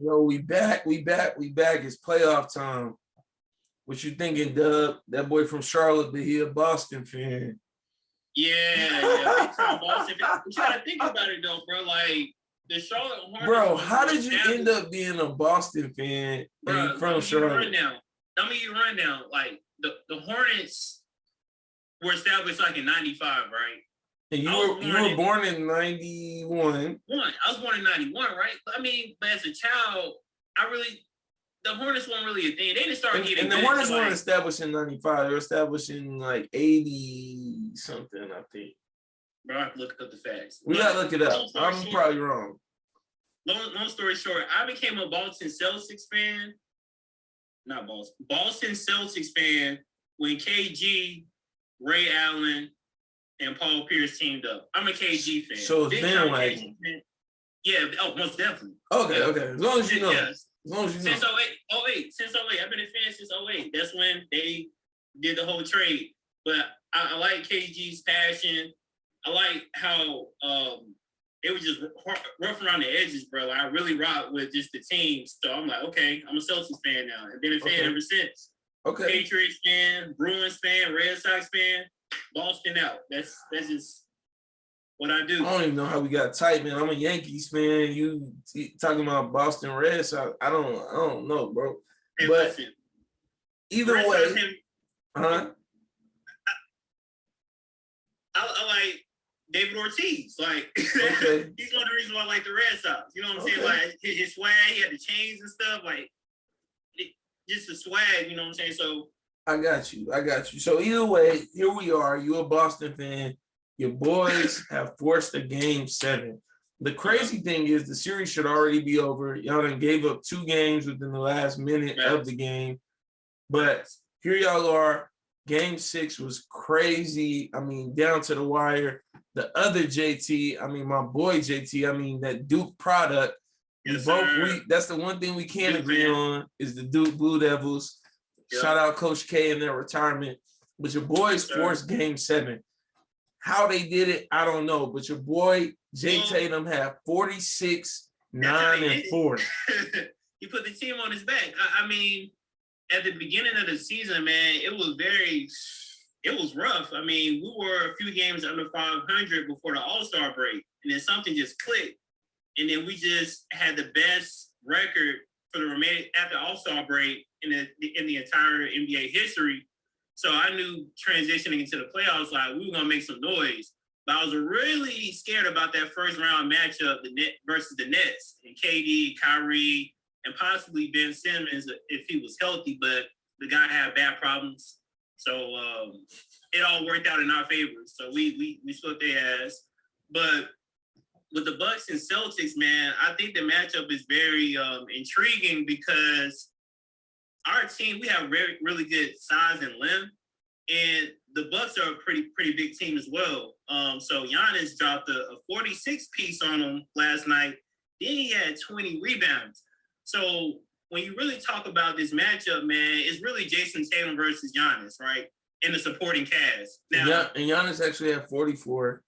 Yo, we back. It's playoff time. What you thinking, Dub? That boy from Charlotte, but he a Boston fan. Yeah. Big time Boston fan. I'm trying to think about it though, bro. Like the Charlotte Hornets. Bro, how did you end up being a Boston fan from Charlotte? Let me give you a rundown. Like the Hornets were established like in '95, right? And you were born in 91. I was born in 91, right? I mean, but as a child, the Hornets weren't really a thing. They didn't start getting and the Hornets weren't established in 95. They were established in like 80 something, I think. Bro, I have to look up the facts. We gotta look it up. I'm probably wrong. Long story short, I became a Boston Celtics fan. Not Boston. Boston Celtics fan when KG, Ray Allen, and Paul Pierce teamed up. I'm a KG fan. So it's been like... Yeah, most definitely. Okay. As long as you know. Yes. As long as you know. Since 08. I've been a fan since 08. That's when they did the whole trade. But I like KG's passion. I like how it was just rough around the edges, bro. Like, I really rock with just the team. So I'm like, okay, I'm a Celtics fan now. And been a fan ever since. Okay. Patriots fan, Bruins fan, Red Sox fan, Boston out. That's just what I do. I don't even know how we got tight, man. I'm a Yankees fan. You talking about Boston Red Sox? I don't know, bro. Hey, but listen, either Red way, I like David Ortiz. Like, okay. He's one of the reasons why I like the Red Sox. You know what I'm saying? Like his swag, he had the chains and stuff. Like, just the swag. You know what I'm saying? So I got you. So either way, here we are. You a Boston fan. Your boys have forced a game 7. The crazy thing is the series should already be over. Y'all done gave up 2 games within the last minute of the game. But here y'all are. Game 6 was crazy. I mean, down to the wire. The other JT, I mean, my boy JT, I mean, that Duke product. Yes, that's the one thing we can't agree on is the Duke Blue Devils. Yep. Shout out Coach K in their retirement. But your boys forced game 7. How they did it, I don't know. But your boy Jay Tatum had 46, 9, and 4. He put the team on his back. I mean, at the beginning of the season, man, it was rough. I mean, we were a few games under 500 before the All-Star break, and then something just clicked. And then we just had the best record for the remaining after All-Star break in the entire NBA history. So I knew transitioning into the playoffs, like, we were gonna make some noise. But I was really scared about that first round matchup, the Nets versus the Nets, and KD, Kyrie, and possibly Ben Simmons if he was healthy. But the guy had back problems, so it all worked out in our favor. So we swept their ass. But with the Bucks and Celtics, man, I think the matchup is very intriguing because our team, we have really good size and length, and the Bucks are a pretty big team as well. So Giannis dropped a 46 piece on them last night. Then he had 20 rebounds. So when you really talk about this matchup, man, it's really Jason Tatum versus Giannis, right? In the supporting cast. Now, yeah, and Giannis actually had 44.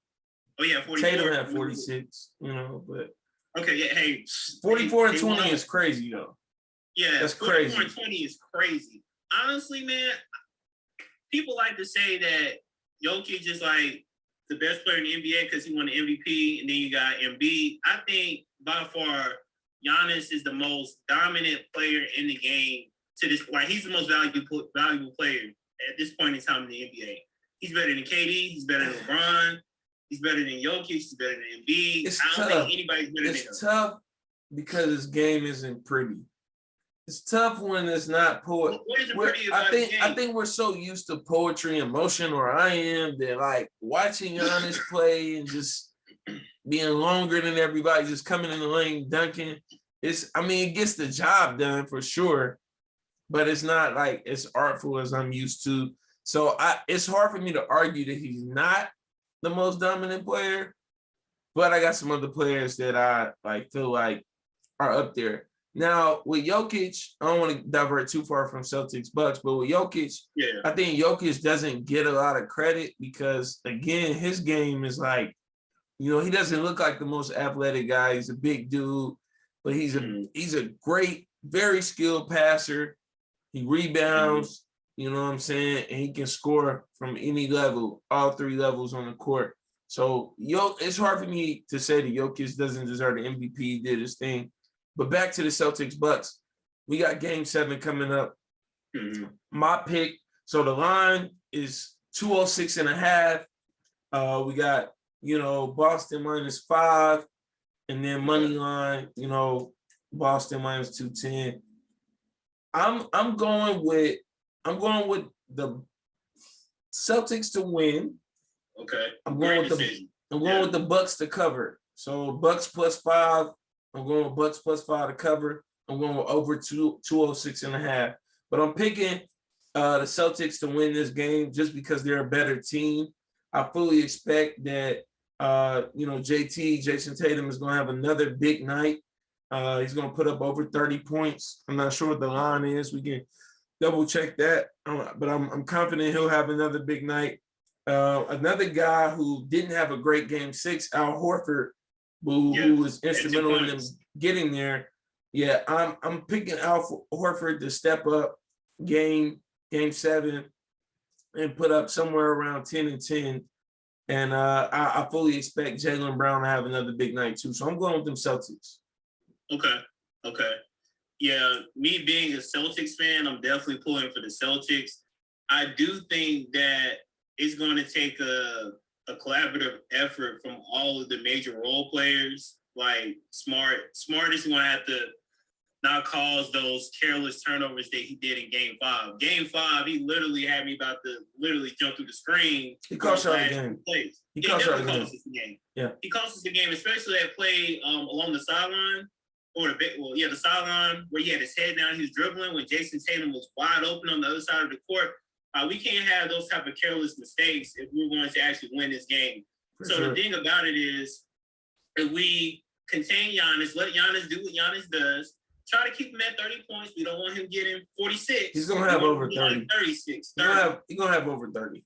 Oh yeah, 44. Tatum had 46. But okay, yeah, hey, 44 and 20 is crazy though. Yeah, that's crazy. 44 and 20 is crazy. Honestly, man, people like to say that Jokic is like the best player in the NBA because he won the MVP, and then you got Embiid. I think by far Giannis is the most dominant player in the game to this point. He's the most valuable player at this point in time in the NBA. He's better than KD. He's better than LeBron. He's better than Jokic. He's better than Embiid. I don't think anybody's better than him. It's tough because his game isn't pretty. It's tough when it's not poetry. I think we're so used to poetry and motion, or I am, that like watching Giannis play and just being longer than everybody, just coming in the lane, dunking. It gets the job done for sure, but it's not like as artful as I'm used to. So it's hard for me to argue that he's not the most dominant player, but I got some other players that I feel like are up there. Now, with Jokic, I don't want to divert too far from Celtics Bucks, but with Jokic, I think Jokic doesn't get a lot of credit because, again, his game is like, he doesn't look like the most athletic guy. He's a big dude. but he's a great, very skilled passer. He rebounds, you know what I'm saying, and he can score from any level, all three levels on the court. So it's hard for me to say that Jokic doesn't deserve the MVP. He did his thing. But back to the Celtics Bucks. We got game 7 coming up. My pick. So the line is 206.5. We got, Boston -5, and then money line, Boston -210. I'm going with the Celtics to win. Okay. I'm going with the Bucks to cover. So Bucks +5. I'm going with Bucks +5 to cover. I'm going with over 206.5. But I'm picking the Celtics to win this game just because they're a better team. I fully expect that Jason Tatum is going to have another big night. He's going to put up over 30 points. I'm not sure what the line is. We can double check that, but I'm confident he'll have another big night. Another guy who didn't have a great game 6, Al Horford, who was instrumental in them getting there. Yeah, I'm picking Al Horford to step up game 7 and put up somewhere around 10 and 10. And I fully expect Jaylen Brown to have another big night too. So I'm going with them Celtics. Okay. Yeah, me being a Celtics fan, I'm definitely pulling for the Celtics. I do think that it's going to take a collaborative effort from all of the major role players. Like Smart is going to have to not cause those careless turnovers that he did in Game 5. Game 5, he literally had me about to literally jump through the screen. He cost us the game. He cost us the game. Yeah, he cost us the game, especially that play along the sideline. The sideline where he had his head down, he was dribbling when Jason Tatum was wide open on the other side of the court. We can't have those type of careless mistakes if we're going to actually win this game. The thing about it is, if we contain Giannis, let Giannis do what Giannis does, try to keep him at 30 points. We don't want him getting 46. He's going to have over 30. Like 36. 30. He's going to have over 30.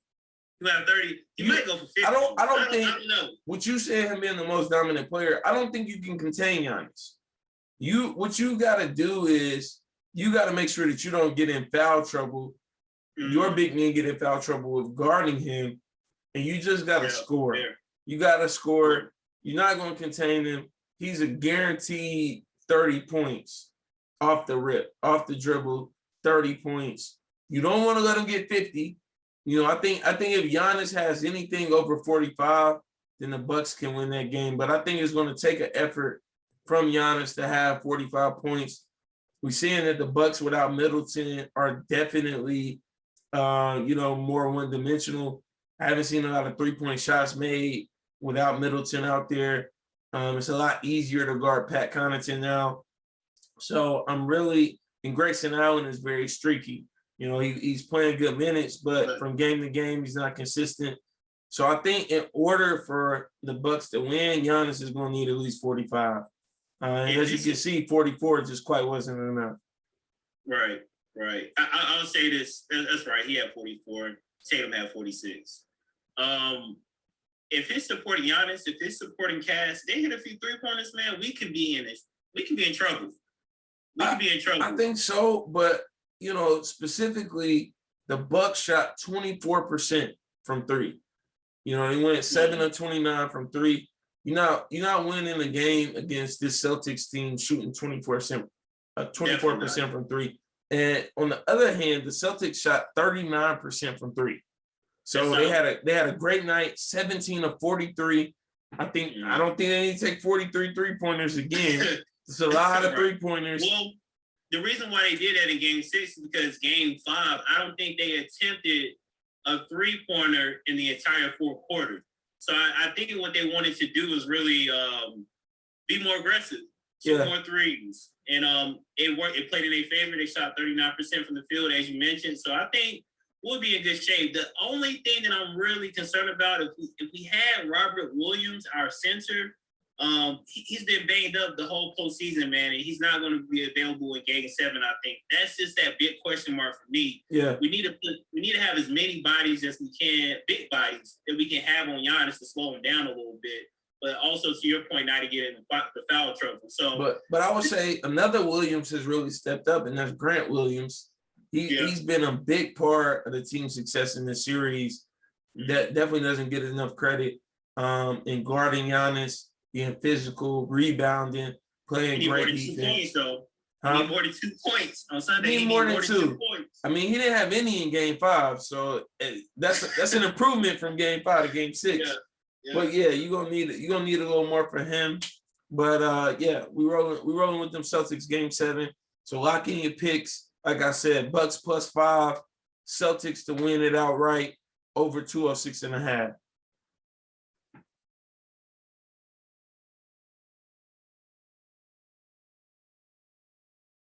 He'll have 30. He might go for 50. I don't think, know. What you said, him being the most dominant player, I don't think you can contain Giannis. What you got to do is you got to make sure that you don't get in foul trouble. Your big man get in foul trouble with guarding him, and you just got to score. Fair. You got to score. You're not going to contain him. He's a guaranteed 30 points off the rip, off the dribble, 30 points. You don't want to let him get 50. I think if Giannis has anything over 45, then the Bucks can win that game. But I think it's going to take an effort from Giannis to have 45 points. We're seeing that the Bucks without Middleton are definitely, more one-dimensional. I haven't seen a lot of three-point shots made without Middleton out there. It's a lot easier to guard Pat Connaughton now. So I'm really – and Grayson Allen is very streaky. He's playing good minutes, but from game to game, he's not consistent. So I think in order for the Bucks to win, Giannis is going to need at least 45. And as you can see, 44 just quite wasn't enough. Right. I'll say this. That's right. He had 44. Tatum had 46. If it's supporting Giannis, if it's supporting Cass, they hit a few three-pointers, man, we could be in this. We could be in trouble. I think so, but, specifically, the Bucks shot 24% from 3. They went 7 of 29 from 3. You're not winning a game against this Celtics team shooting 24% from 3. And on the other hand, the Celtics shot 39% from 3. So they had a great night, 17 of 43. I don't think they need to take 43 3-pointers again. It's a lot of 3-pointers. Well, the reason why they did that in Game 6 is because Game 5, I don't think they attempted a 3-pointer in the entire 4th quarter. So I think what they wanted to do is really be more aggressive, shoot more threes. And it worked. It played in their favor. They shot 39% from the field, as you mentioned. So I think we'll be in good shape. The only thing that I'm really concerned about, if we had Robert Williams, our center, he's been banged up the whole postseason, man, and he's not going to be available in Game 7. I think that's just that big question mark for me. Yeah, we need to have as many bodies as we can, big bodies that we can have on Giannis to slow him down a little bit. but also to your point, not to get in the foul trouble. So, but I would say another Williams has really stepped up, and that's Grant Williams. He's been a big part of the team's success in this series. That definitely doesn't get enough credit. In guarding Giannis, being physical, rebounding, playing great defense. He need more than 2 points on Sunday. He need more than 2 points. I mean, he didn't have any in Game 5, so that's an improvement from Game 5 to Game 6. Yeah. But yeah, you're gonna need a little more for him. But we rolling with them Celtics Game 7. So lock in your picks. Like I said, Bucks +5, Celtics to win it outright, over 206.5.